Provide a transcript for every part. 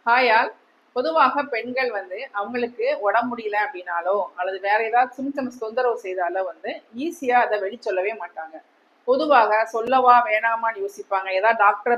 Hi all. பொதுவாக பெண்கள் அவங்களுக்கு உடம்பு முடியல அப்படின்னாலோ அல்லது வேற ஏதாவது சிம்டம்ஸ் தொந்தரவு செய்தாலோ ஈஸியா அதை வெளிச்சொல்லவே மாட்டாங்க. பொதுவாக சொல்லவா வேணாமான்னு யோசிப்பாங்க. ஏதாவது டாக்டரை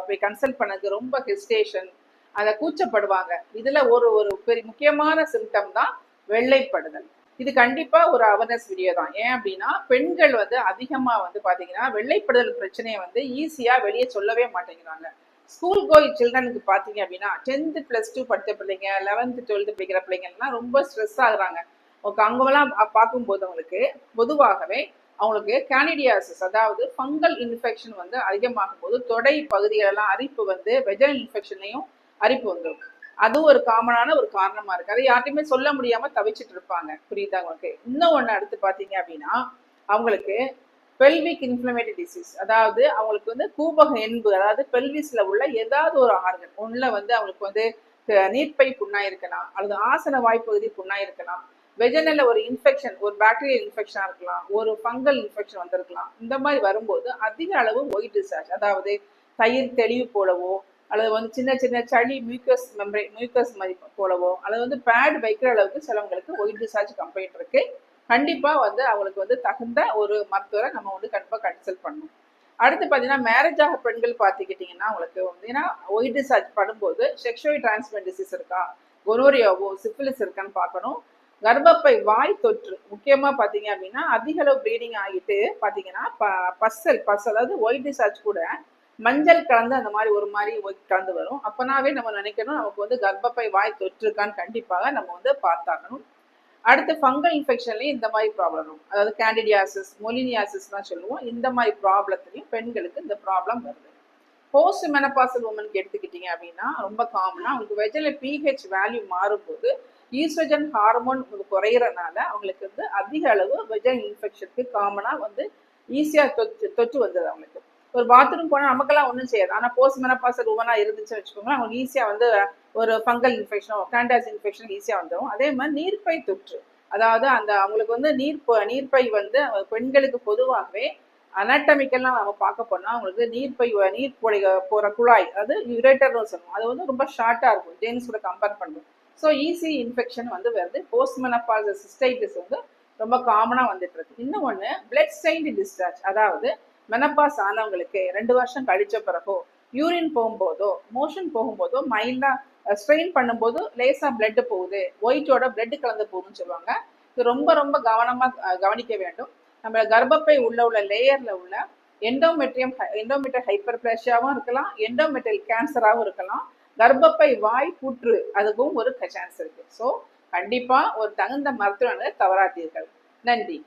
போய் கன்சல்ட் பண்ணது ரொம்ப ஹெசிடேஷன், அதை கூச்சப்படுவாங்க. இதுல ஒரு ஒரு பெரிய முக்கியமான சிம்டம் தான் வெள்ளைப்படுதல். இது கண்டிப்பா ஒரு அவேர்னஸ் வீடியோ தான். ஏன் அப்படின்னா பெண்கள் அதிகமா பாத்தீங்கன்னா வெள்ளைப்படுதல் பிரச்சனையை ஈஸியா வெளியே சொல்லவே மாட்டேங்கிறாங்க. ஸ்கூல் கோயிங் சில்ட்ரனுக்கு பார்த்தீங்க அப்படின்னா 10th +2 படித்த பிள்ளைங்க, 11th 12th படிக்கிற பிள்ளைங்கலாம் ரொம்ப ஸ்ட்ரெஸ் ஆகுறாங்க. அவங்கெல்லாம் பார்க்கும்போது அவங்களுக்கு பொதுவாகவே அவங்களுக்கு கேனிடியாசிஸ், அதாவது ஃபங்கல் இன்ஃபெக்ஷன் அதிகமாகும் போது தொடை பகுதிகளெல்லாம் அரிப்பு வெஜனல் இன்ஃபெக்ஷன்லையும் அரிப்பு வந்துடும். அது ஒரு காமனான ஒரு காரணமா இருக்கு. அதை யார்ட்டையுமே சொல்ல முடியாம தவிச்சிட்டு இருப்பாங்க. புரியுதா உங்களுக்கு? இன்னும் ஒன்று அடுத்து பார்த்தீங்க அப்படின்னா அவங்களுக்கு பெல்விக் இன்ஃப்ளமேட்டரி டிசீஸ், அதாவது அவங்களுக்கு கூபக எண்பு, அதாவது பெல்விஸ்ல உள்ள ஏதாவது ஒரு ஆர்கன் ஒன்றுல அவங்களுக்கு நீர்ப்பை புண்ணாய் இருக்கலாம், அல்லது ஆசன வாய்ப்பகுதி புண்ணாய் இருக்கலாம், வெஜனல்ல ஒரு இன்ஃபெக்ஷன், ஒரு பாக்டீரியல் இன்ஃபெக்ஷனா இருக்கலாம், ஒரு ஃபங்கல் இன்ஃபெக்ஷன் வந்திருக்கலாம். இந்த மாதிரி வரும்போது அதிக அளவு ஒயிட் டிசார்ஜ், அதாவது தயிர் தெளிவு போலவோ அல்லது சின்ன சின்ன சளி மியூக்கஸ் மாதிரி போலவோ அல்லது பேட் வைக்கிற அளவுக்கு சிலவங்களுக்கு ஒயிட் டிசார்ஜ் கம்ப்ளைண்ட் இருக்கு. கண்டிப்பா அவங்களுக்கு தகுந்த ஒரு மருத்துவரை நம்ம கண்டிப்பா கன்சல்ட் பண்ணணும். அடுத்து பார்த்தீங்கன்னா மேரேஜ் ஆக பெண்கள் பார்த்துக்கிட்டிங்கன்னா அவங்களுக்கு ஏன்னா ஒயிட் டிசார்ஜ் படும்போது செக்ஷுவல் டிரான்ஸ்மிட் டிசீஸ் இருக்கா, கொனோரியாவோ சிஃபிலிஸ் இருக்கான்னு பார்க்கணும். கர்ப்பப்பை வாய் தொற்று முக்கியமாக பார்த்தீங்க அப்படின்னா அதிக அளவு ப்ளீடிங் ஆகிட்டு பார்த்தீங்கன்னா பஸ் அதாவது ஒயிட் டிசார்ஜ் கூட மஞ்சள் கலந்து அந்த மாதிரி ஒரு மாதிரி ஒயிட் கலந்து வரும். அப்போனாவே நம்ம நினைக்கணும் நமக்கு கர்ப்பப்பை வாய் தொற்று இருக்கான்னு கண்டிப்பாக நம்ம பார்த்தாகணும். அடுத்து ஃபங்கல் இன்ஃபெக்ஷன்லையும் இந்த மாதிரி ப்ராப்ளம் இருக்கும். அதாவது கேண்டிடியாசிஸ், மொலினியாசிஸ்லாம் சொல்லுவோம். இந்த மாதிரி ப்ராப்ளத்துலையும் பெண்களுக்கு இந்த ப்ராப்ளம் வருது. போஸ்ட் மெனபாசல் உமனுக்கு எடுத்துக்கிட்டீங்க அப்படின்னா ரொம்ப காமனாக அவங்களுக்கு வெஜினல் பிஹெச் வேல்யூ மாறும்போது ஈஸ்ட்ரஜன் ஹார்மோன் குறையிறதுனால அவங்களுக்கு அதிக அளவு வெஜினல் இன்ஃபெக்ஷனுக்கு காமனாக ஈஸியாக தொற்று வந்தது. அவங்களுக்கு ஒரு பாத்ரூம் போனால் நமக்கெல்லாம் ஒன்றும் செய்யாது. ஆனால் போஸ்ட் மெனபாசல் உமனாக இருந்துச்சுன்னு வச்சுக்கோங்களேன், அவங்களுக்கு ஈஸியாக ஒரு ஃபங்கல் இன்ஃபெக்ஷனோ கேண்டாஸ் இன்ஃபெக்ஷன் ஈஸியாக வந்துடும். அதே மாதிரி நீர்ப்பை தொற்று, அதாவது அந்த அவங்களுக்கு நீர்ப்பை பெண்களுக்கு பொதுவாகவே அனாட்டமிக்கெல்லாம் நம்ம பார்க்க போனால் அவங்களுக்கு நீர் போகிற குழாய், அதாவது யுரேட்டர்னு சொல்லுவோம், அது ரொம்ப ஷார்ட்டாக இருக்கும் ஜென்ஸ் கூட கம்பேர் பண்ணுவோம். ஸோ ஈஸி இன்ஃபெக்ஷன் வருது. போஸ்ட் மெனபாசல் சிஸ்டைட்டிஸ் ரொம்ப காமனாக வந்துட்டு இருக்கு. இன்னும் ஒன்று பிளட் ஸ்டெயின்டு டிஸ்சார்ஜ், அதாவது மெனப்பாஸ் ஆனவங்களுக்கு 2 வருஷம் கழிச்ச பிறகோ யூரின் போகும்போதோ மோஷன் போகும்போதோ மைல்டாக ஸ்ட்ரெயின் பண்ணும்போது லேசாக பிளட் போகுது, ஒயிட்டோட பிளட் கலந்து போகுதுன்னு சொல்லுவாங்க. இது ரொம்ப ரொம்ப கவனமாக கவனிக்க வேண்டும். நம்ம கர்ப்பப்பை உள்ள லேயரில் உள்ள எண்டோமெட்ரியல் ஹைப்பர்பிளாசியாவும் இருக்கலாம், எண்டோமெட்ரியல் கேன்சராகவும் இருக்கலாம், கர்ப்பப்பை வாய் புற்று அதுக்கும் ஒரு சான்ஸ் இருக்கு. ஸோ கண்டிப்பாக ஒரு தகுந்த மருத்துவங்களை தவறாதீர்கள். நன்றி.